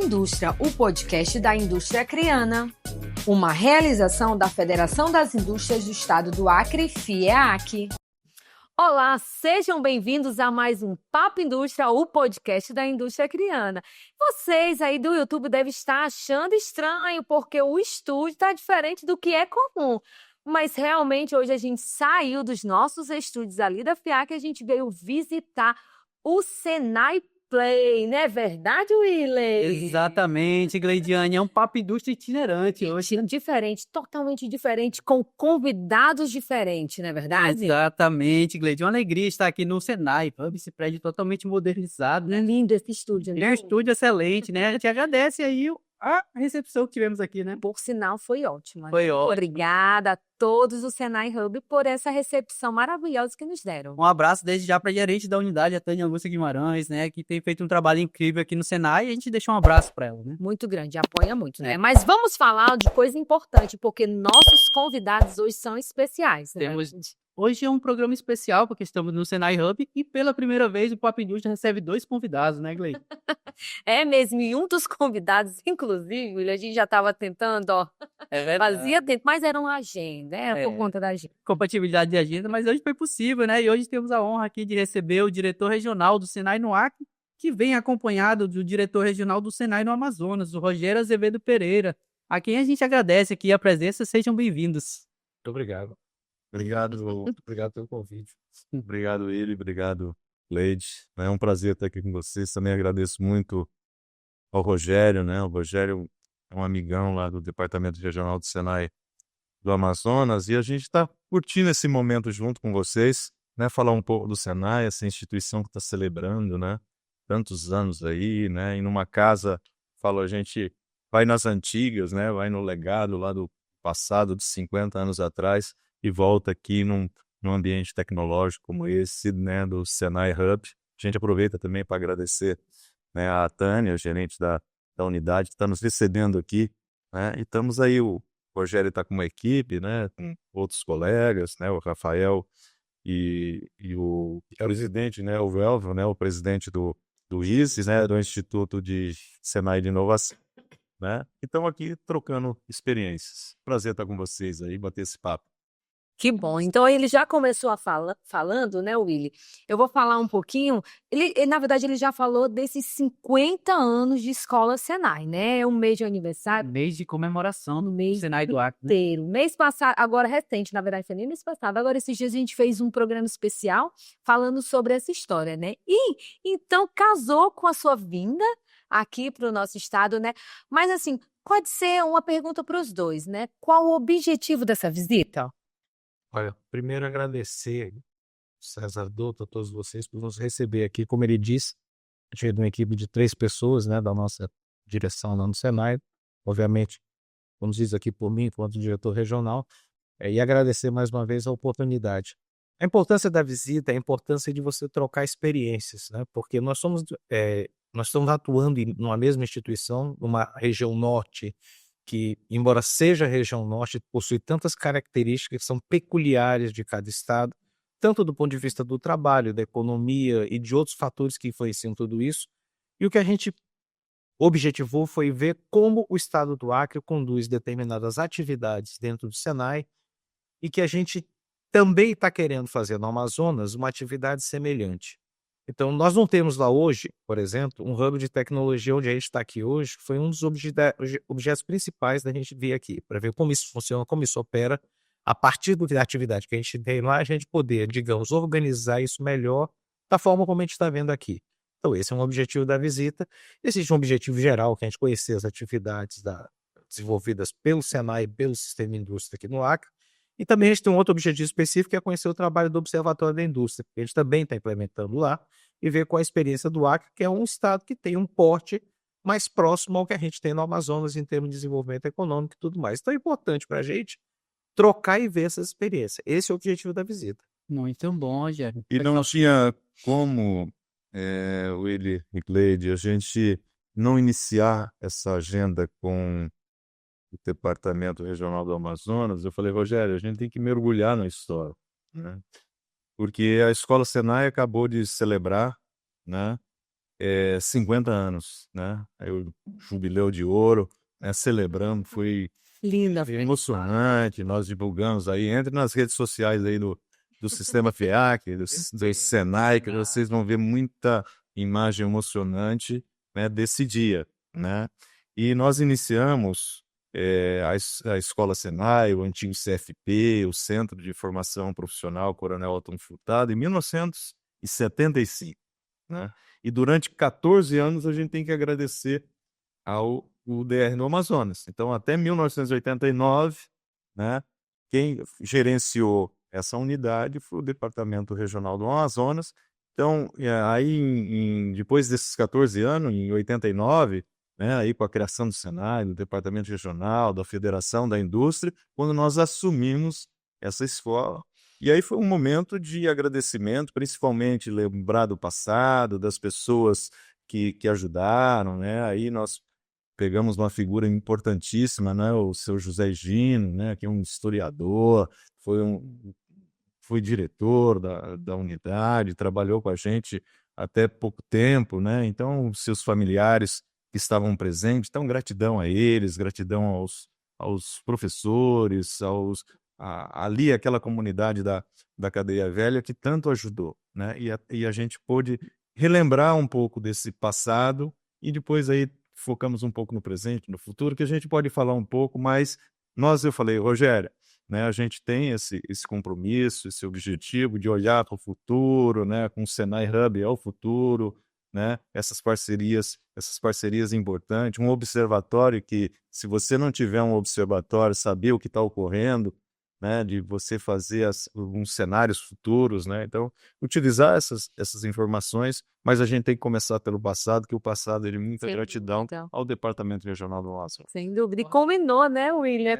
Indústria, o podcast da indústria acreana. Uma realização da Federação das Indústrias do Estado do Acre, FIEAC. Olá, sejam bem-vindos a mais um Papo Indústria, o podcast da indústria acreana. Vocês aí do YouTube devem estar achando estranho, porque o estúdio está diferente do que é comum. Mas realmente hoje a gente saiu dos nossos estúdios ali da FIEAC e a gente veio visitar o Senai Play, não é verdade, Willen? Exatamente, Gleidiane, é um papo indústria itinerante hoje. Diferente, totalmente diferente, com convidados diferentes, não é verdade? Exatamente, Gleidiane, uma alegria estar aqui no Senai Hub, esse prédio totalmente modernizado, né? Lindo esse estúdio. É um estúdio excelente, né? A gente agradece aí a recepção que tivemos aqui, né? Por sinal, foi ótima. Foi ótimo. Obrigada a todos do Senai Hub por essa recepção maravilhosa que nos deram. Um abraço desde já para a gerente da unidade, a Tânia Augusta Guimarães, né? Que tem feito um trabalho incrível aqui no Senai e a gente deixa um abraço para ela, né? Muito grande, apoia muito, né? Mas vamos falar de coisa importante, porque nossos convidados hoje são especiais, né? Hoje é um programa especial, porque estamos no Senai Hub e pela primeira vez o Papo Indústria recebe 2 convidados, né, Glei? É mesmo, e um dos convidados, inclusive, a gente já estava tentando, ó, fazia tempo, mas era uma agenda, por conta da agenda. Compatibilidade de agenda, mas hoje foi possível, né? E hoje temos a honra aqui de receber o diretor regional do Senai no Acre, que vem acompanhado do diretor regional do Senai no Amazonas, o Rogério Azevedo Pereira, a quem a gente agradece aqui a presença. Sejam bem-vindos. Muito obrigado. Obrigado pelo convite. Obrigado, Willi. Obrigado, Leide. É um prazer estar aqui com vocês. Também agradeço muito ao Rogério, né? O Rogério é um amigão lá do Departamento Regional do Senai do Amazonas e a gente está curtindo esse momento junto com vocês, né? Falar um pouco do Senai, essa instituição que está celebrando, né? Tantos anos aí, né? E numa casa, a gente vai nas antigas, né? Vai no legado lá do passado, de 50 anos atrás, e volta aqui num ambiente tecnológico como esse, né, do Senai Hub. A gente aproveita também para agradecer, né, a Tânia, gerente da unidade, que está nos recebendo aqui, né, e estamos aí, o Rogério está com uma equipe, né, com outros colegas, né, o Rafael e o presidente, né, o Velvo, né, o presidente do ISES, né, do Instituto de Senai de Inovação, né, e estamos aqui trocando experiências. Prazer estar com vocês aí, bater esse papo. Que bom. Então, ele já começou falando, né, Willi? Eu vou falar um pouquinho. Na verdade, ele já falou desses 50 anos de Escola Senai, né? É um mês de aniversário. Mês de comemoração do mês Senai do Acre. Inteiro. Mês passado, agora recente, na verdade, foi nem mês passado. Agora, esses dias, a gente fez um programa especial falando sobre essa história, né? E, então, casou com a sua vinda aqui para o nosso estado, né? Mas, assim, pode ser uma pergunta para os dois, né? Qual o objetivo dessa visita? Olha, primeiro agradecer, César Douto, a todos vocês por nos receber aqui. Como ele disse, a gente é de uma equipe de 3 pessoas, né, da nossa direção lá no Senai. Obviamente, como diz aqui por mim, quanto diretor regional, e agradecer mais uma vez a oportunidade. A importância da visita é a importância de você trocar experiências, né, porque nós estamos atuando numa mesma instituição, numa região norte, que, embora seja a região norte, possui tantas características que são peculiares de cada estado, tanto do ponto de vista do trabalho, da economia e de outros fatores que influenciam tudo isso. E o que a gente objetivou foi ver como o estado do Acre conduz determinadas atividades dentro do Senai e que a gente também está querendo fazer no Amazonas uma atividade semelhante. Então, nós não temos lá hoje, por exemplo, um hub de tecnologia onde a gente está aqui hoje, foi um dos objetos principais da gente vir aqui, para ver como isso funciona, como isso opera. A partir da atividade que a gente tem lá, a gente poder, digamos, organizar isso melhor da forma como a gente está vendo aqui. Então, esse é um objetivo da visita. Existe um objetivo geral, que é a gente conhecer as atividades desenvolvidas pelo Senai e pelo Sistema Indústria aqui no Acre. E também a gente tem um outro objetivo específico, que é conhecer o trabalho do Observatório da Indústria, que a gente também está implementando lá, e ver qual a experiência do Acre, que é um estado que tem um porte mais próximo ao que a gente tem no Amazonas em termos de desenvolvimento econômico e tudo mais. Então é importante para a gente trocar e ver essa experiência. Esse é o objetivo da visita. Muito bom, Rogério. E não tinha como, Willi e Cleide, a gente não iniciar essa agenda com o Departamento Regional do Amazonas. Eu falei, Rogério, a gente tem que mergulhar na história, né? Porque a Escola Senai acabou de celebrar, né, 50 anos, né? Aí o jubileu de ouro, né? Celebramos, foi Linda. emocionante. Nós divulgamos aí, entre nas redes sociais aí do Sistema FIAC, do Senai, que vocês vão ver muita imagem emocionante, né, desse dia, né? E nós iniciamos a Escola Senai, o antigo CFP, o Centro de Formação Profissional Coronel Otton Furtado, em 1975, né? E durante 14 anos a gente tem que agradecer ao UDR no Amazonas. Então, até 1989, né, quem gerenciou essa unidade foi o Departamento Regional do Amazonas. Então, aí, depois desses 14 anos, em 89, né, aí com a criação do Senai, do Departamento Regional, da Federação da Indústria, quando nós assumimos essa escola. E aí foi um momento de agradecimento, principalmente lembrar do passado, das pessoas que ajudaram, né? Aí nós pegamos uma figura importantíssima, né? O seu José Gino, né? Que é um historiador, foi diretor da unidade, trabalhou com a gente até pouco tempo, né? Então, seus familiares que estavam presentes, então gratidão a eles, gratidão aos professores, ali aquela comunidade da Cadeia Velha que tanto ajudou, né? E a gente pôde relembrar um pouco desse passado e depois aí focamos um pouco no presente, no futuro, que a gente pode falar um pouco, mas eu falei, Rogério, né, a gente tem esse compromisso, esse objetivo de olhar para o futuro, né, com o Senai Hub é o futuro, né, essas parcerias importantes, um observatório que, se você não tiver um observatório, saber o que está ocorrendo, né, de você fazer uns cenários futuros, né, então utilizar essas informações, mas a gente tem que começar pelo passado, que o passado é de muita gratidão ao Departamento Regional do Amazonas. Sem dúvida. E combinou, né, William?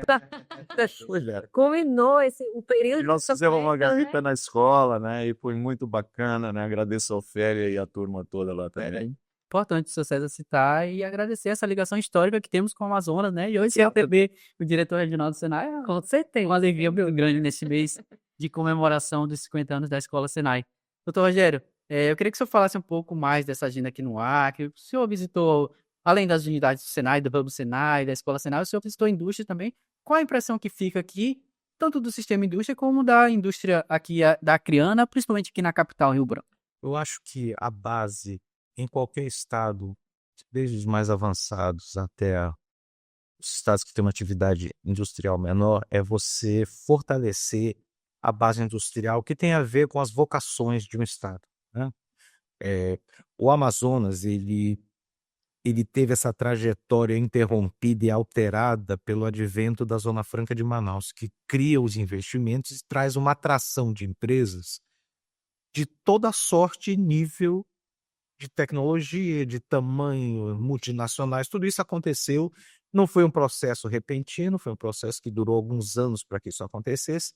Pois é. Combinou o período E nós de fizemos uma sofrimento, né? garita na escola, né, e foi muito bacana, né, agradeço a Ofélia e a turma toda lá também. Importante, seu César, citar e agradecer essa ligação histórica que temos com o Amazonas, né? E hoje receber o diretor regional do Senai é Com certeza. uma alegria muito grande nesse mês de comemoração dos 50 anos da Escola Senai. Doutor Rogério, eu queria que o senhor falasse um pouco mais dessa agenda aqui no Acre. O senhor visitou, além das unidades do Senai, do Hub Senai, da Escola Senai, o senhor visitou a indústria também. Qual a impressão que fica aqui, tanto do sistema indústria como da indústria aqui da acreana, principalmente aqui na capital, Rio Branco? Eu acho que a base em qualquer estado, desde os mais avançados até os estados que têm uma atividade industrial menor, é você fortalecer a base industrial que tem a ver com as vocações de um estado, né? O Amazonas, ele teve essa trajetória interrompida e alterada pelo advento da Zona Franca de Manaus, que cria os investimentos e traz uma atração de empresas de toda sorte e nível de tecnologia, de tamanho, multinacionais, tudo isso aconteceu. Não foi um processo repentino, foi um processo que durou alguns anos para que isso acontecesse,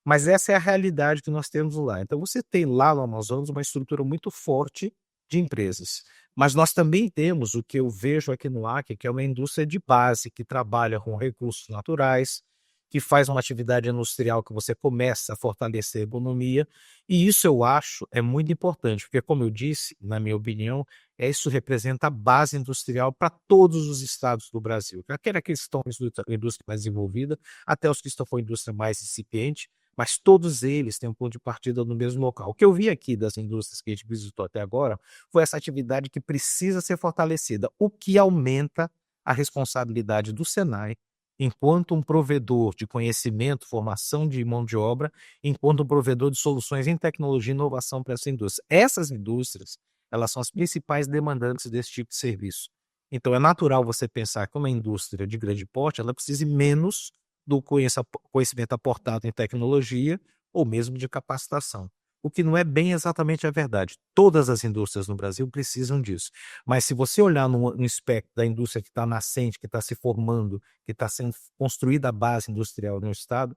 mas essa é a realidade que nós temos lá. Então, você tem lá no Amazonas uma estrutura muito forte de empresas, mas nós também temos o que eu vejo aqui no Acre, que é uma indústria de base, que trabalha com recursos naturais, que faz uma atividade industrial que você começa a fortalecer a economia, e isso eu acho é muito importante, porque, como eu disse, na minha opinião, isso representa a base industrial para todos os estados do Brasil, quer aqueles que estão em indústria mais desenvolvida, até os que estão com indústria mais incipiente, mas todos eles têm um ponto de partida no mesmo local. O que eu vi aqui das indústrias que a gente visitou até agora foi essa atividade que precisa ser fortalecida, o que aumenta a responsabilidade do Senai enquanto um provedor de conhecimento, formação de mão de obra, enquanto um provedor de soluções em tecnologia e inovação para essa indústria. Essas indústrias, elas são as principais demandantes desse tipo de serviço. Então, é natural você pensar que uma indústria de grande porte, ela precise menos do conhecimento aportado em tecnologia ou mesmo de capacitação. O que não é bem exatamente a verdade. Todas as indústrias no Brasil precisam disso. Mas se você olhar no espectro da indústria que está nascente, que está se formando, que está sendo construída a base industrial no Estado,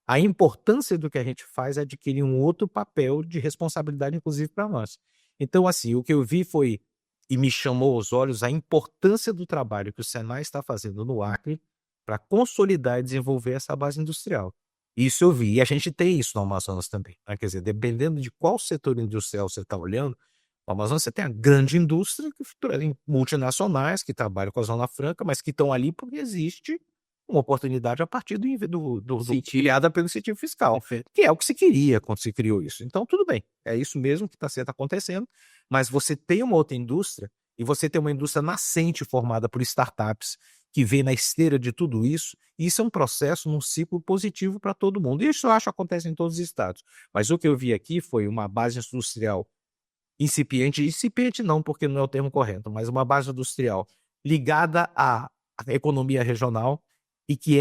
a importância do que a gente faz é adquirir um outro papel de responsabilidade, inclusive para nós. Então, assim, o que eu vi foi, e me chamou aos olhos, a importância do trabalho que o Senai está fazendo no Acre para consolidar e desenvolver essa base industrial. Isso eu vi, e a gente tem isso no Amazonas também, né? Quer dizer, dependendo de qual setor industrial você está olhando, No Amazonas você tem a grande indústria, multinacionais que trabalham com a Zona Franca, mas que estão ali porque existe uma oportunidade a partir criada pelo incentivo fiscal, que é o que se queria quando se criou isso. Então, tudo bem, é isso mesmo que está acontecendo, mas você tem uma outra indústria e você tem uma indústria nascente formada por startups que vê na esteira de tudo isso, e isso é um processo num ciclo positivo para todo mundo. E isso eu acho que acontece em todos os estados. Mas o que eu vi aqui foi uma base industrial incipiente não, porque não é o termo correto, mas uma base industrial ligada à economia regional e que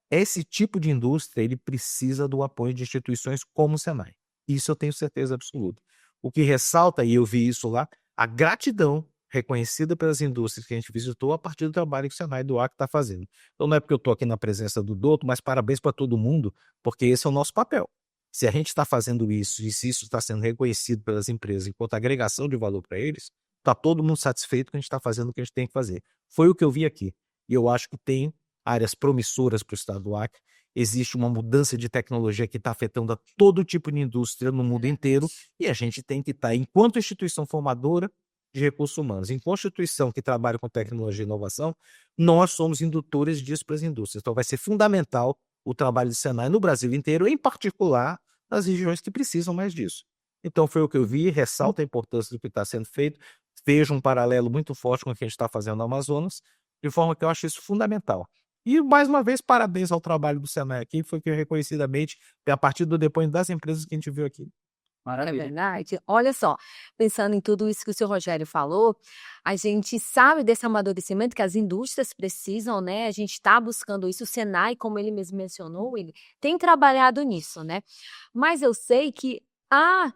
esse tipo de indústria ele precisa do apoio de instituições como o Senai. Isso eu tenho certeza absoluta. O que ressalta, e eu vi isso lá, a gratidão reconhecida pelas indústrias que a gente visitou a partir do trabalho que o Senai do Acre está fazendo. Então não é porque eu estou aqui na presença do Douto, mas parabéns para todo mundo, porque esse é o nosso papel. Se a gente está fazendo isso e se isso está sendo reconhecido pelas empresas enquanto agregação de valor para eles, está todo mundo satisfeito que a gente está fazendo o que a gente tem que fazer. Foi o que eu vi aqui. E eu acho que tem áreas promissoras para o estado do Acre. Existe uma mudança de tecnologia que está afetando a todo tipo de indústria no mundo inteiro e a gente tem que estar, enquanto instituição formadora de recursos humanos, enquanto instituição que trabalha com tecnologia e inovação, nós somos indutores disso para as indústrias. Então vai ser fundamental o trabalho do Senai no Brasil inteiro, em particular nas regiões que precisam mais disso. Então foi o que eu vi, ressalta a importância do que está sendo feito, vejo um paralelo muito forte com o que a gente está fazendo no Amazonas, de forma que eu acho isso fundamental. E, mais uma vez, parabéns ao trabalho do Senai aqui, foi que reconhecidamente, a partir do depoimento das empresas que a gente viu aqui. É Maravilha. verdade. Olha só, pensando em tudo isso que o senhor Rogério falou, a gente sabe desse amadurecimento que as indústrias precisam, né? A gente está buscando isso. O Senai, como ele mesmo mencionou, ele tem trabalhado nisso, né? Mas eu sei que há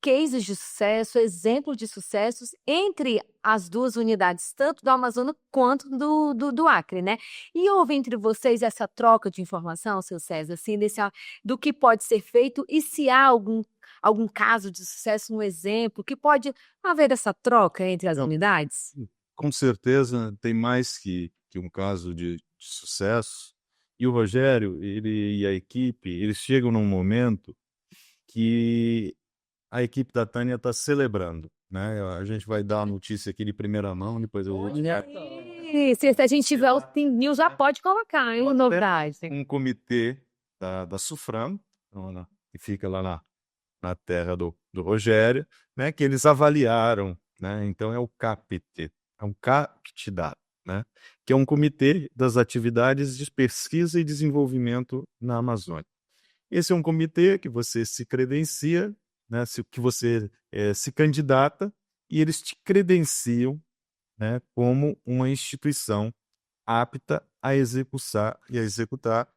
cases de sucesso, exemplos de sucessos entre as duas unidades, tanto do Amazonas quanto do Acre, né? E houve entre vocês essa troca de informação, seu César, assim, do que pode ser feito e se há algum caso de sucesso, um exemplo, que pode haver essa troca entre as unidades? Com certeza tem mais que um caso de sucesso. E o Rogério, ele e a equipe, eles chegam num momento que a equipe da Tânia está celebrando, né? A gente vai dar a notícia aqui de primeira mão, depois eu vou... E se a gente tiver o Team News, já pode colocar, hein, novidade. Um comitê da Sufram, que fica lá na terra do Rogério, né? Que eles avaliaram, né? Então é o CAPT, é um CAPTDA, né? Que é um comitê das atividades de pesquisa e desenvolvimento na Amazônia. Esse é um comitê que você se credencia, né, que você se candidata e eles te credenciam, né, como uma instituição apta a executar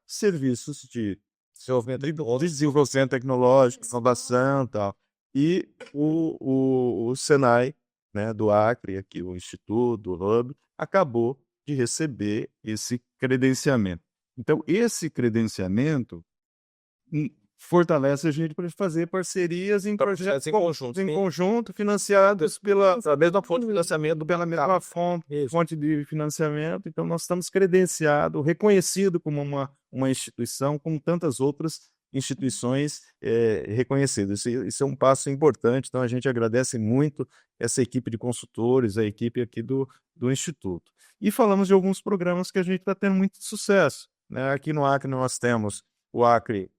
serviços de desenvolvimento tecnológico, inovação e tal. E o Senai, né, do Acre, aqui, o Instituto, o Hub, acabou de receber esse credenciamento. Então, esse credenciamento fortalece a gente para fazer parcerias em projetos em conjunto, financiados pela mesma fonte de financiamento, pela mesma fonte de financiamento. Então, nós estamos credenciados, reconhecidos como uma instituição, como tantas outras instituições reconhecidas. Isso é um passo importante, então a gente agradece muito essa equipe de consultores, a equipe aqui do Instituto. E falamos de alguns programas que a gente está tendo muito sucesso, né? Aqui no Acre nós temos o Acre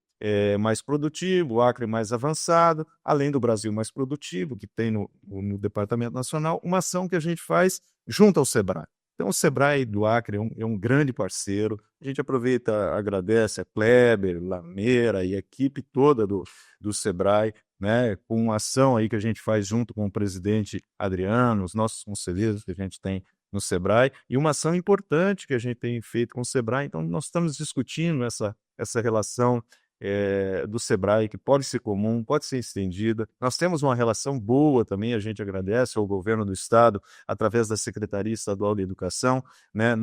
mais produtivo, o Acre mais avançado, além do Brasil mais produtivo, que tem no Departamento Nacional, uma ação que a gente faz junto ao SEBRAE. Então, o SEBRAE do Acre é um grande parceiro. A gente aproveita, agradece a Kleber, Lameira e a equipe toda do SEBRAE, né, com uma ação aí que a gente faz junto com o presidente Adriano, os nossos conselheiros que a gente tem no SEBRAE, e uma ação importante que a gente tem feito com o SEBRAE. Então, nós estamos discutindo essa relação do SEBRAE, que pode ser comum, pode ser estendida. Nós temos uma relação boa também, a gente agradece ao governo do Estado, através da Secretaria Estadual de Educação, né?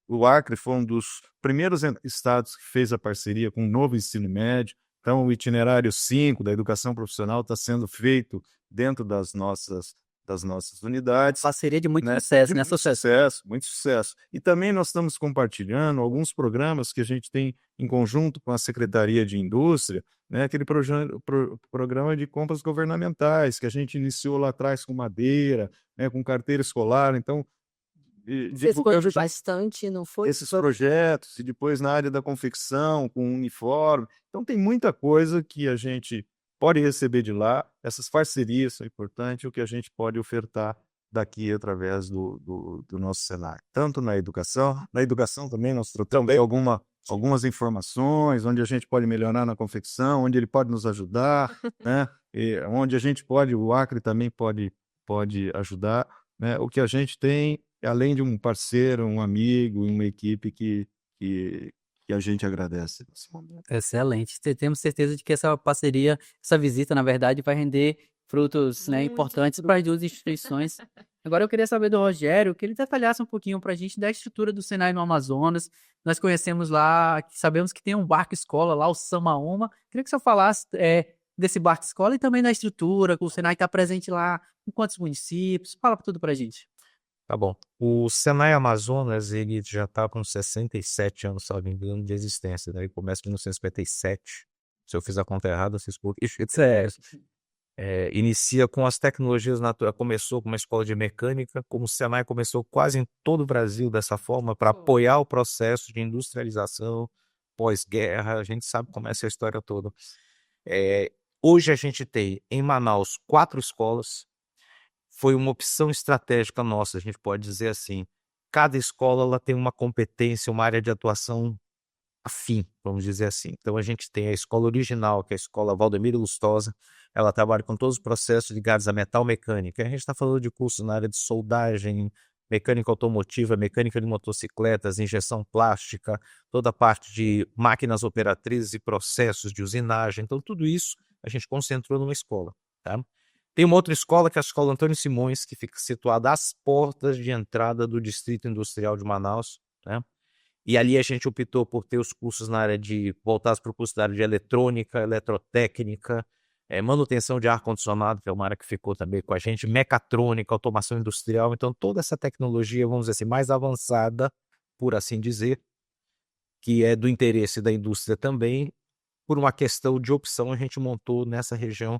O Acre foi um dos primeiros estados que fez a parceria com o novo ensino médio. Então, o itinerário 5 da educação profissional está sendo feito dentro das nossas das nossas unidades. Parceria de muito né? sucesso, né? Muito sucesso, muito sucesso. E também nós estamos compartilhando alguns programas que a gente tem em conjunto com a Secretaria de Indústria, né? Aquele programa de compras governamentais que a gente iniciou lá atrás com madeira, né? Com carteira escolar. Então, Vocês foram bastante, não foi? esses projetos, e depois na área da confecção, com uniforme. Então, tem muita coisa que a gente pode receber de lá. Essas parcerias são importantes, o que a gente pode ofertar daqui através do nosso cenário. Tanto na educação também nós trocamos algumas informações, onde a gente pode melhorar na confecção, onde ele pode nos ajudar, né? E onde a gente pode, o Acre também pode ajudar, né? O que a gente tem, além de um parceiro, um amigo, uma equipe que a gente agradece nesse momento. Excelente. Temos certeza de que essa parceria, essa visita, na verdade, vai render frutos, né, importantes para as duas instituições. Agora eu queria saber do Rogério, que ele detalhasse um pouquinho para a gente da estrutura do Senai no Amazonas. Nós conhecemos lá, sabemos que tem um barco-escola lá, o Samaoma. Queria que o senhor falasse desse barco-escola e também da estrutura, que o Senai está presente lá, em quantos municípios. Fala tudo para a gente. Tá bom. O Senai Amazonas, ele já está com 67 anos, salvo engano, de existência. Né? Ele começa em 1957. Se eu fiz a conta errada, vocês corrigem. Inicia com as tecnologias naturais. Começou com uma escola de mecânica, como o Senai começou quase em todo o Brasil dessa forma, para apoiar o processo de industrialização pós-guerra. A gente sabe como é essa história toda. Hoje a gente tem em Manaus 4 escolas. Foi uma opção estratégica nossa, a gente pode dizer assim. Cada escola ela tem uma competência, uma área de atuação afim, vamos dizer assim. Então a gente tem a escola original, que é a escola Valdemiro Lustosa, ela trabalha com todos os processos ligados a metal mecânica. A gente está falando de cursos na área de soldagem, mecânica automotiva, mecânica de motocicletas, injeção plástica, toda a parte de máquinas operatrizes e processos de usinagem. Então tudo isso a gente concentrou numa escola, tá? Tem uma outra escola, que é a Escola Antônio Simões, que fica situada às portas de entrada do Distrito Industrial de Manaus, né? E ali a gente optou por ter os cursos na área voltados para o curso da área de eletrônica, eletrotécnica, manutenção de ar-condicionado, que é uma área que ficou também com a gente, mecatrônica, automação industrial. Então, toda essa tecnologia, vamos dizer assim, mais avançada, por assim dizer, que é do interesse da indústria também, por uma questão de opção, a gente montou nessa região,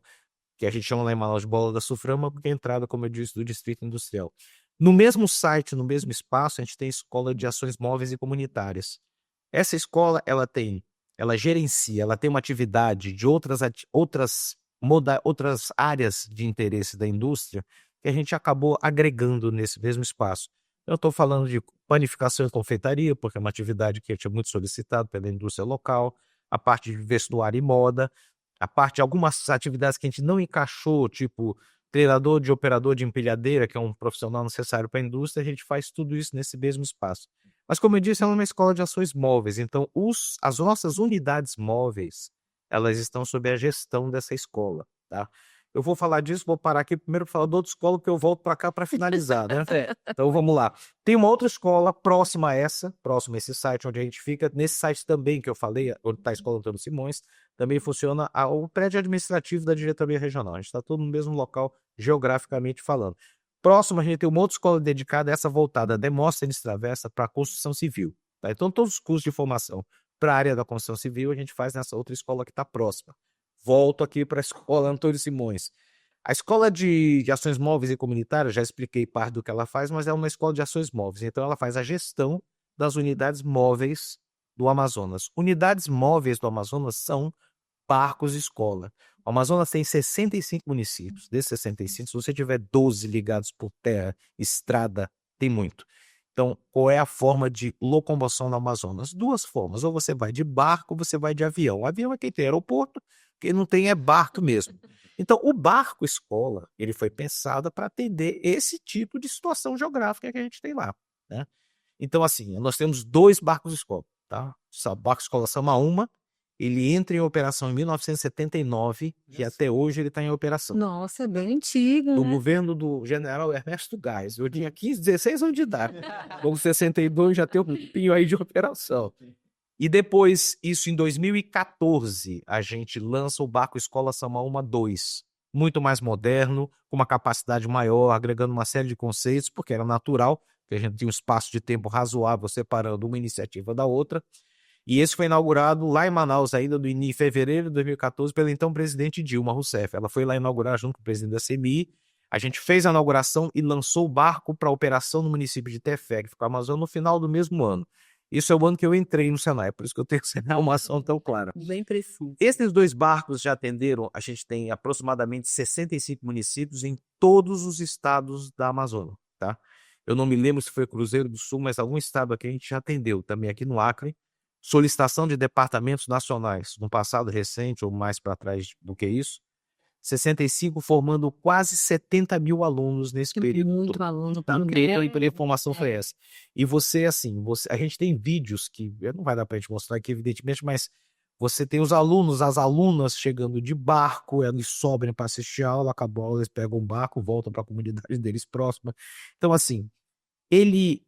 que a gente chama lá em Manaus de Bola da Suframa, porque é a entrada, como eu disse, do Distrito Industrial. No mesmo site, no mesmo espaço, a gente tem a Escola de Ações Móveis e Comunitárias. Essa escola, ela gerencia, ela tem uma atividade de outras áreas de interesse da indústria que a gente acabou agregando nesse mesmo espaço. Eu estou falando de panificação e confeitaria, porque é uma atividade que é muito solicitada pela indústria local, a parte de vestuário e moda, a parte de algumas atividades que a gente não encaixou, tipo treinador de operador de empilhadeira, que é um profissional necessário para a indústria, a gente faz tudo isso nesse mesmo espaço. Mas, como eu disse, ela é uma escola de ações móveis, então as nossas unidades móveis, elas estão sob a gestão dessa escola, tá? Eu vou falar disso, vou parar aqui primeiro para falar de outra escola, porque eu volto para cá para finalizar, né? Então, vamos lá. Tem uma outra escola próxima a esse site onde a gente fica. Nesse site também que eu falei, onde está a Escola Antônio Simões, também funciona o prédio administrativo da diretoria regional. A gente está todo no mesmo local, geograficamente falando. Próximo, a gente tem uma outra escola dedicada, essa voltada a Demóstenes Travessa, para a construção civil. Tá? Então, todos os cursos de formação para a área da construção civil, a gente faz nessa outra escola que está próxima. Volto aqui para a Escola Antônio Simões. A Escola de Ações Móveis e Comunitárias, já expliquei parte do que ela faz, mas é uma escola de ações móveis. Então, ela faz a gestão das unidades móveis do Amazonas. Unidades móveis do Amazonas são barcos-escola. O Amazonas tem 65 municípios. Desses 65, se você tiver 12 ligados por terra, estrada, tem muito. Então, qual é a forma de locomoção no Amazonas? 2 formas. Ou você vai de barco, ou você vai de avião. O avião é quem tem aeroporto, quem não tem é barco mesmo. Então, o barco-escola, ele foi pensado para atender esse tipo de situação geográfica que a gente tem lá, né? Então, assim, nós temos 2 barcos-escola, tá? O barco-escola Samaúma, ele entra em operação em 1979 e até hoje ele está em operação. Nossa, é bem antigo, No né? governo do general Ernesto Geis. Eu tinha 15, 16 anos de idade. Com 62 já tem um tempinho aí de operação. E depois, isso em 2014, a gente lança o barco Escola Samaúma 2. muito mais moderno, com uma capacidade maior, agregando uma série de conceitos, porque era natural, que a gente tinha um espaço de tempo razoável separando uma iniciativa da outra. E esse foi inaugurado lá em Manaus ainda em fevereiro de 2014 pela então presidente Dilma Rousseff. Ela foi lá inaugurar junto com o presidente da CMI. A gente fez a inauguração e lançou o barco para operação no município de Tefé, que ficou no Amazonas, no final do mesmo ano. Isso é o ano que eu entrei no Senai, por isso que eu tenho uma ação tão clara. Bem preciso. Esses 2 barcos já atenderam, a gente tem aproximadamente 65 municípios em todos os estados da Amazônia, tá? Eu não me lembro se foi Cruzeiro do Sul, mas algum estado aqui a gente já atendeu, também aqui no Acre. Solicitação de departamentos nacionais, no passado recente ou mais para trás do que isso, 65 formando quase 70 mil alunos nesse período. Muito aluno. Tá? A informação foi essa. E você, assim, a gente tem vídeos que não vai dar para a gente mostrar aqui, evidentemente, mas você tem os alunos, as alunas chegando de barco, eles sobem para assistir a aula, acabou a aula, eles pegam um barco, voltam para a comunidade deles próxima. Então, assim,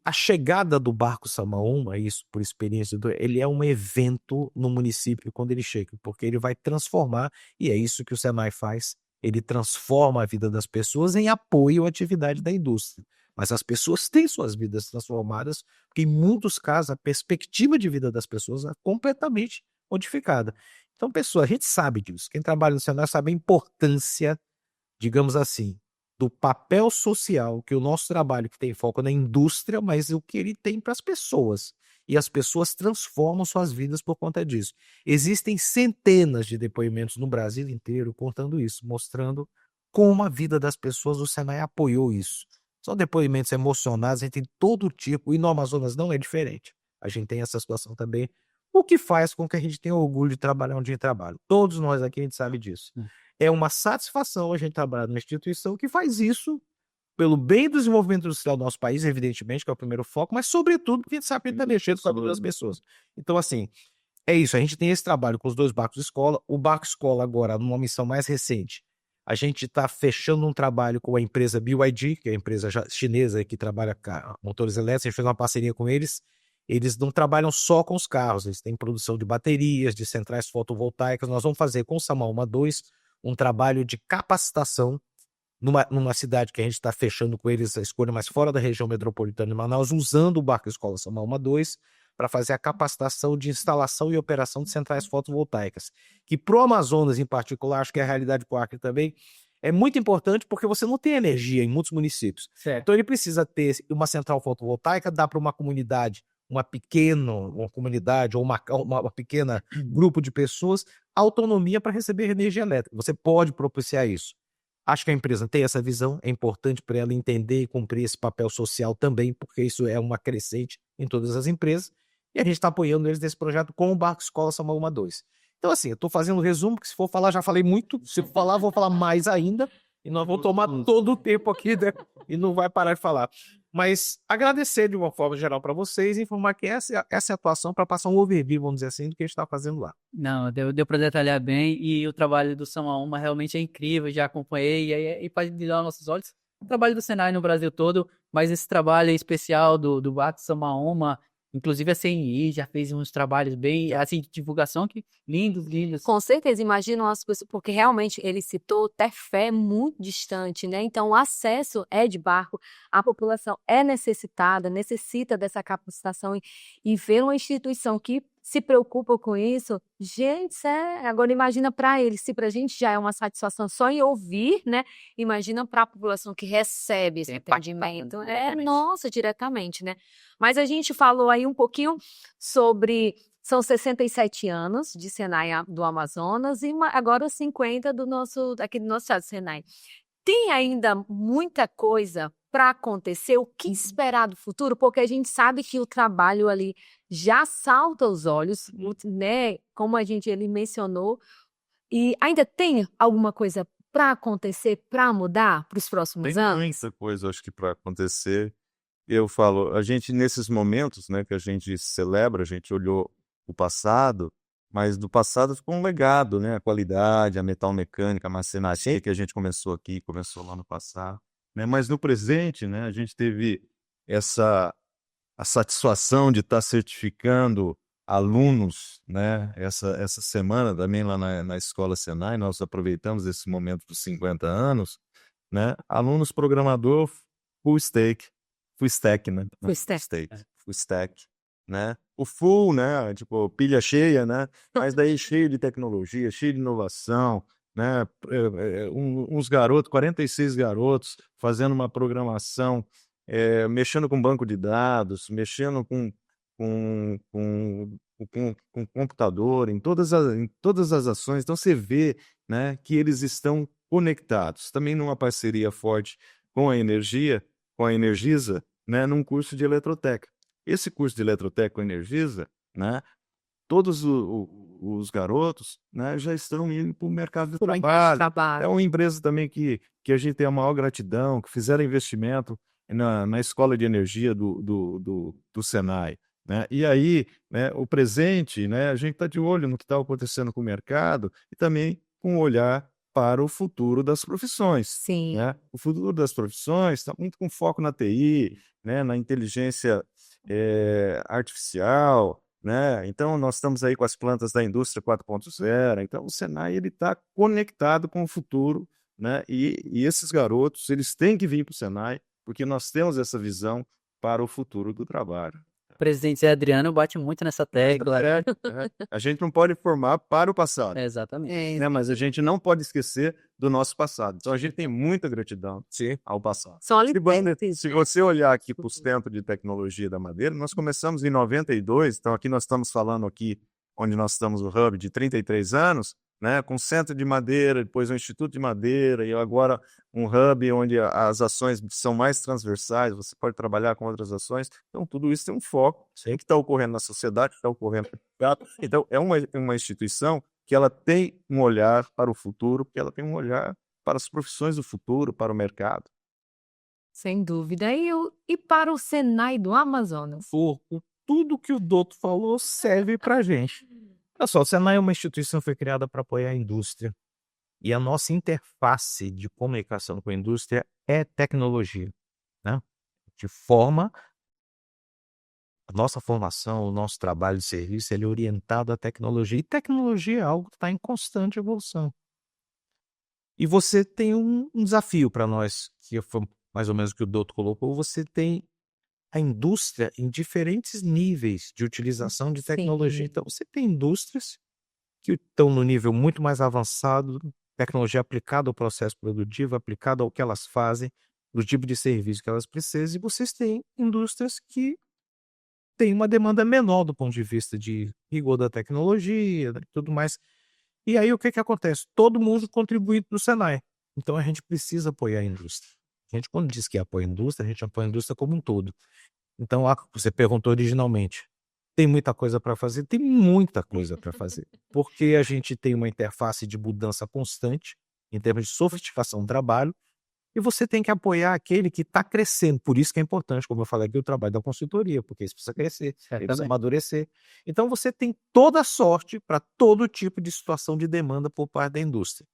a chegada do barco Samaúma, isso por experiência, ele é um evento no município quando ele chega, porque ele vai transformar, e é isso que o Senai faz, ele transforma a vida das pessoas em apoio à atividade da indústria. Mas as pessoas têm suas vidas transformadas, porque em muitos casos a perspectiva de vida das pessoas é completamente modificada. Então, pessoal, a gente sabe disso. Quem trabalha no Senai sabe a importância, digamos assim, do papel social que o nosso trabalho, que tem foco na indústria, mas o que ele tem para as pessoas. E as pessoas transformam suas vidas por conta disso. Existem centenas de depoimentos no Brasil inteiro contando isso, mostrando como a vida das pessoas, o Senai apoiou isso. São depoimentos emocionados, a gente tem todo tipo, e no Amazonas não é diferente. A gente tem essa situação também, o que faz com que a gente tenha orgulho de trabalhar onde a gente trabalha. Todos nós aqui, a gente sabe disso. É uma satisfação a gente trabalhar numa instituição que faz isso pelo bem do desenvolvimento industrial do nosso país, evidentemente, que é o primeiro foco, mas sobretudo porque a gente sabe que ele está mexendo com a vida das pessoas. Então, assim, é isso. A gente tem esse trabalho com os 2 barcos escola. O barco escola agora, numa missão mais recente, a gente está fechando um trabalho com a empresa BYD, que é a empresa chinesa que trabalha com motores elétricos. A gente fez uma parceria com eles. Eles não trabalham só com os carros, eles têm produção de baterias, de centrais fotovoltaicas. Nós vamos fazer com o Samaúma 2 um trabalho de capacitação numa cidade que a gente está fechando com eles a escolha mais fora da região metropolitana de Manaus, usando o barco escola Samaúma 2 para fazer a capacitação de instalação e operação de centrais fotovoltaicas, que para o Amazonas em particular, acho que é a realidade para o Acre também, é muito importante porque você não tem energia em muitos municípios. Certo. Então ele precisa ter uma central fotovoltaica, dá para uma comunidade, uma comunidade ou uma pequena grupo de pessoas, autonomia para receber energia elétrica. Você pode propiciar isso. Acho que a empresa tem essa visão, é importante para ela entender e cumprir esse papel social também, porque isso é uma crescente em todas as empresas, e a gente está apoiando eles nesse projeto com o Barco Escola Samaúma 2. Então, assim, eu estou fazendo um resumo, que se for falar, já falei muito, se for falar, vou falar mais ainda, e nós vamos tomar todo o tempo aqui, né? E não vai parar de falar. Mas agradecer de uma forma geral para vocês e informar que essa é a atuação para passar um overview, vamos dizer assim, do que a gente está fazendo lá. Não, deu para detalhar bem, e o trabalho do Samaúma realmente é incrível, já acompanhei, e pode brilhar aos nossos olhos. O trabalho do Senai no Brasil todo, mas esse trabalho especial do barco Samaúma, inclusive a CNI já fez uns trabalhos bem, assim, de divulgação, que lindos. Com certeza, imaginam as pessoas, porque realmente ele citou Tefé muito distante, né? Então o acesso é de barco, a população é necessita dessa capacitação e ver uma instituição que se preocupa com isso, gente, agora imagina para eles, se para a gente já é uma satisfação só em ouvir, né? Imagina para a população que recebe esse atendimento. Nossa, diretamente, né? Mas a gente falou aí um pouquinho sobre, são 67 anos de Senai do Amazonas e agora 50 aqui do nosso estado, Senai. Tem ainda muita coisa para acontecer, o que esperar do futuro? Porque a gente sabe que o trabalho ali já salta aos olhos, né? Como ele mencionou, e ainda tem alguma coisa para acontecer, para mudar para os próximos Tem anos? muita coisa, acho que para acontecer. Eu falo, a gente nesses momentos, né, que a gente celebra, a gente olhou o passado, mas do passado ficou um legado, né? A qualidade, a metalmecânica, a marcenaria que a gente começou lá no passado, né? Mas no presente, né, a gente teve a satisfação de estar certificando alunos, né? Essa semana também lá na Escola Senai, nós aproveitamos esse momento dos 50 anos, né? Alunos programador full stack, né? Full stack. Full stack, né? O full, né? Tipo, pilha cheia, né? Mas daí cheio de tecnologia, cheio de inovação, né? Uns garotos, 46 garotos, fazendo uma programação, mexendo com banco de dados, mexendo com, com, com computador, em todas as ações. Então você vê, né, que eles estão conectados. Também numa parceria forte com a Energisa, né, num curso de eletroteca. Esse curso de eletroteca com a Energisa, né, todos os garotos, né, já estão indo para o mercado de trabalho. É uma empresa também que a gente tem a maior gratidão, que fizeram investimento na escola de energia do Senai. Né? E aí, né, o presente, né, a gente está de olho no que está acontecendo com o mercado e também com um olhar para o futuro das profissões. Sim. Né? O futuro das profissões está muito com foco na TI, né, na inteligência artificial, né? Então, nós estamos aí com as plantas da indústria 4.0. Então, o Senai está conectado com o futuro, né? E esses garotos, eles têm que vir para o Senai, porque nós temos essa visão para o futuro do trabalho. O presidente Zé Adriano bate muito nessa tecla. A gente não pode formar para o passado. Exatamente. Né? Mas a gente não pode esquecer do nosso passado. Então, a gente tem muita gratidão ao passado. Se você olhar aqui para o Centro de Tecnologia da Madeira, nós começamos em 92, então aqui nós estamos falando aqui, onde nós estamos no Hub, de 33 anos, né, com Centro de Madeira, depois o Instituto de Madeira, e agora um Hub onde as ações são mais transversais, você pode trabalhar com outras ações. Então, tudo isso tem um foco, o que está ocorrendo na sociedade, está ocorrendo no mercado. Então, é uma instituição que ela tem um olhar para o futuro, porque ela tem um olhar para as profissões do futuro, para o mercado. Sem dúvida. E para o Senai do Amazonas? Tudo que o Douto falou serve para a gente. Olha só, o Senai é uma instituição que foi criada para apoiar a indústria. E a nossa interface de comunicação com a indústria é tecnologia. Né? De forma, a nossa formação, o nosso trabalho de serviço, ele é orientado à tecnologia. E tecnologia é algo que está em constante evolução. E você tem um desafio para nós, que foi mais ou menos o que o Douto colocou. Você tem a indústria em diferentes níveis de utilização de tecnologia. Então, você tem indústrias que estão no nível muito mais avançado, tecnologia aplicada ao processo produtivo, aplicada ao que elas fazem, do tipo de serviço que elas precisam, e vocês têm indústrias que têm uma demanda menor do ponto de vista de rigor da tecnologia e tudo mais. E aí, o que acontece? Todo mundo contribui no Senai. Então, a gente precisa apoiar a indústria. A gente, quando diz que apoia a indústria, a gente apoia a indústria como um todo. Então, você perguntou originalmente, tem muita coisa para fazer? Tem muita coisa para fazer, porque a gente tem uma interface de mudança constante, em termos de sofisticação do trabalho, e você tem que apoiar aquele que está crescendo. Por isso que é importante, como eu falei aqui, o trabalho da consultoria, porque isso precisa crescer, ele precisa amadurecer. Então, você tem toda a sorte para todo tipo de situação de demanda por parte da indústria.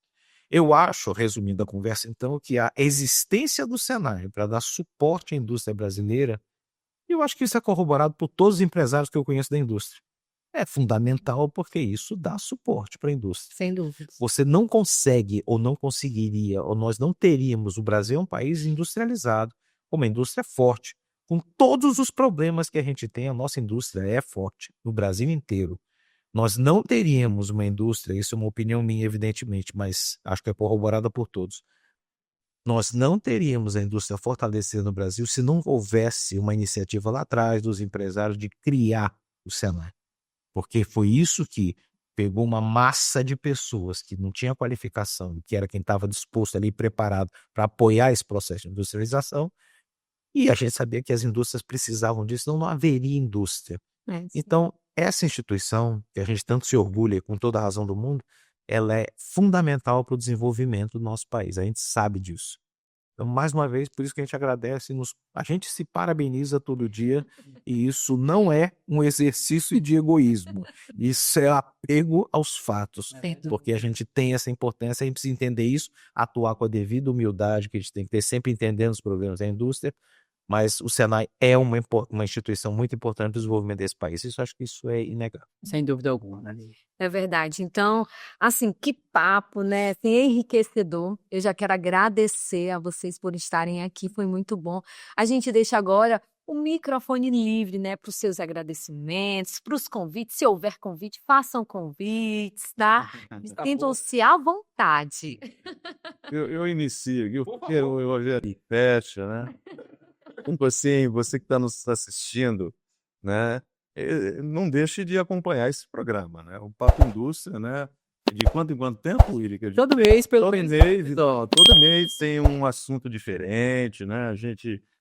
Eu acho, resumindo a conversa, então, que a existência do Senai para dar suporte à indústria brasileira, eu acho que isso é corroborado por todos os empresários que eu conheço da indústria. É fundamental porque isso dá suporte para a indústria. Sem dúvida. Você não consegue ou não conseguiria, ou nós não teríamos, o Brasil é um país industrializado, com uma indústria forte, com todos os problemas que a gente tem, a nossa indústria é forte no Brasil inteiro. Nós não teríamos uma indústria, isso é uma opinião minha, evidentemente, mas acho que é corroborada por todos. Nós não teríamos a indústria fortalecida no Brasil se não houvesse uma iniciativa lá atrás dos empresários de criar o Senai. Porque foi isso que pegou uma massa de pessoas que não tinha qualificação, que era quem estava disposto ali, preparado para apoiar esse processo de industrialização, e a gente sabia que as indústrias precisavam disso, senão não haveria indústria. Então, essa instituição, que a gente tanto se orgulha, com toda a razão do mundo, ela é fundamental para o desenvolvimento do nosso país. A gente sabe disso. Então, mais uma vez, por isso que a gente agradece, a gente se parabeniza todo dia, e isso não é um exercício de egoísmo. Isso é apego aos fatos, porque a gente tem essa importância, a gente precisa entender isso, atuar com a devida humildade que a gente tem que ter, sempre entendendo os problemas da indústria, mas o Senai é uma instituição muito importante do desenvolvimento desse país. Acho que isso é inegável. Sem dúvida alguma, né? É verdade. Então, assim, que papo, né? Assim, enriquecedor. Eu já quero agradecer a vocês por estarem aqui, foi muito bom. A gente deixa agora o microfone livre, né, para os seus agradecimentos, para os convites. Se houver convite, façam convites, tá? Sintam-se à vontade. Eu inicio aqui, o Rogério fecha, né? Então, assim, você que está nos assistindo, né? Não deixe de acompanhar esse programa, né? O Papo Indústria, né? De quanto em quanto tempo, Irica? Todo mês, pelo Todo menos. mês, todo mês tem um assunto diferente, né?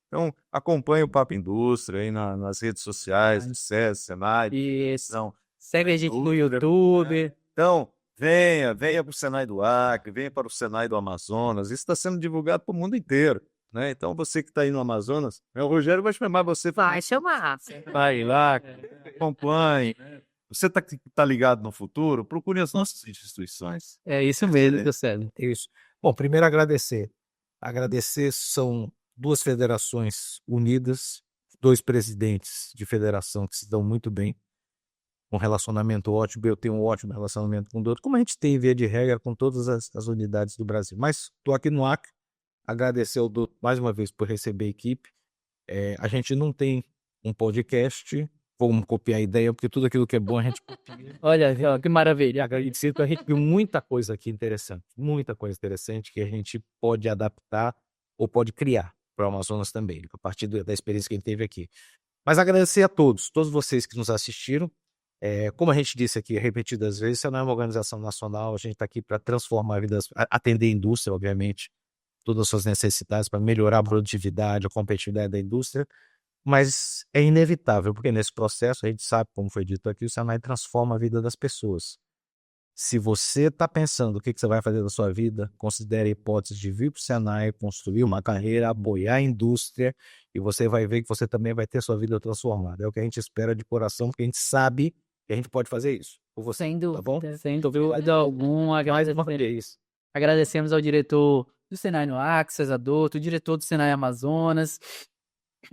Então, acompanhe o Papo Indústria aí nas redes sociais, do SESI, Senai. Isso. Então, segue a gente no YouTube. Então, venha para o Senai do Acre, venha para o Senai do Amazonas. Isso está sendo divulgado para o mundo inteiro, né? Então, você que está aí no Amazonas, o Rogério vai chamar você. Vai chamar. Vai lá, acompanhe. Você tá ligado no futuro? Procure as nossas instituições. É isso mesmo, Célio. Isso. Bom, primeiro agradecer. Agradecer são 2 federações unidas, 2 presidentes de federação que se dão muito bem, um relacionamento ótimo. Eu tenho um ótimo relacionamento com o Doutor, como a gente tem, via de regra, com todas as unidades do Brasil. Mas estou aqui no Acre, agradecer ao Doutor mais uma vez por receber a equipe. A gente não tem um podcast, vamos copiar a ideia, porque tudo aquilo que é bom a gente copia. Olha, que maravilha. Agradecer, a gente viu muita coisa aqui interessante, que a gente pode adaptar ou pode criar para o Amazonas também, a partir da experiência que a gente teve aqui. Mas agradecer a todos vocês que nos assistiram. Como a gente disse aqui repetidas vezes, isso não é uma organização nacional, a gente está aqui para transformar vidas, atender a indústria, obviamente, todas as suas necessidades, para melhorar a produtividade, a competitividade da indústria, mas é inevitável, porque nesse processo, a gente sabe, como foi dito aqui, o Senai transforma a vida das pessoas. Se você está pensando o que você vai fazer da sua vida, considere a hipótese de vir para o Senai, construir uma carreira, apoiar a indústria, e você vai ver que você também vai ter sua vida transformada. É o que a gente espera de coração, porque a gente sabe que a gente pode fazer isso por você. Sem dúvida. Tá bom? Sem dúvida alguma. Agradecemos ao diretor do Senai no Acre, César Douto, o diretor do Senai Amazonas,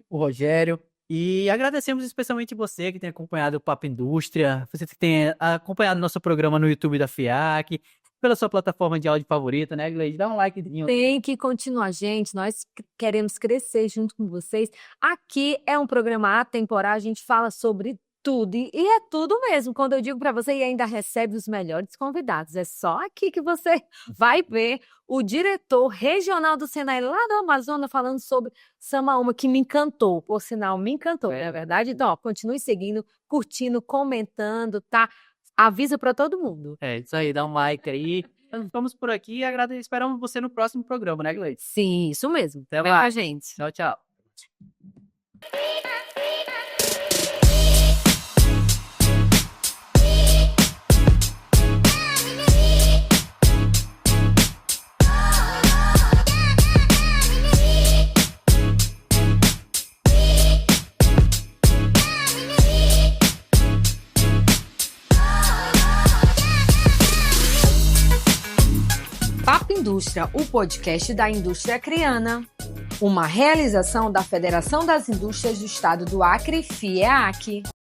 o Rogério. E agradecemos especialmente você que tem acompanhado o Papo Indústria, você que tem acompanhado nosso programa no YouTube da FIAC, pela sua plataforma de áudio favorita, né, Gleide? Dá um like. Tem que continuar, gente. Nós queremos crescer junto com vocês. Aqui é um programa atemporal, a gente fala sobre tudo. E é tudo mesmo. Quando eu digo para você, e ainda recebe os melhores convidados. É só aqui que você vai ver o diretor regional do Senai lá do Amazonas falando sobre Samaúma, que me encantou. Por sinal, me encantou, não é verdade? Então, ó, continue seguindo, curtindo, comentando, tá? Avisa para todo mundo. É isso aí, dá um like aí. Vamos por aqui e esperamos você no próximo programa, né, Gleide? Sim, isso mesmo. Até Vem com a gente. Tchau, tchau. Papo Indústria, o podcast da indústria acreana. Uma realização da Federação das Indústrias do Estado do Acre, FIEAC.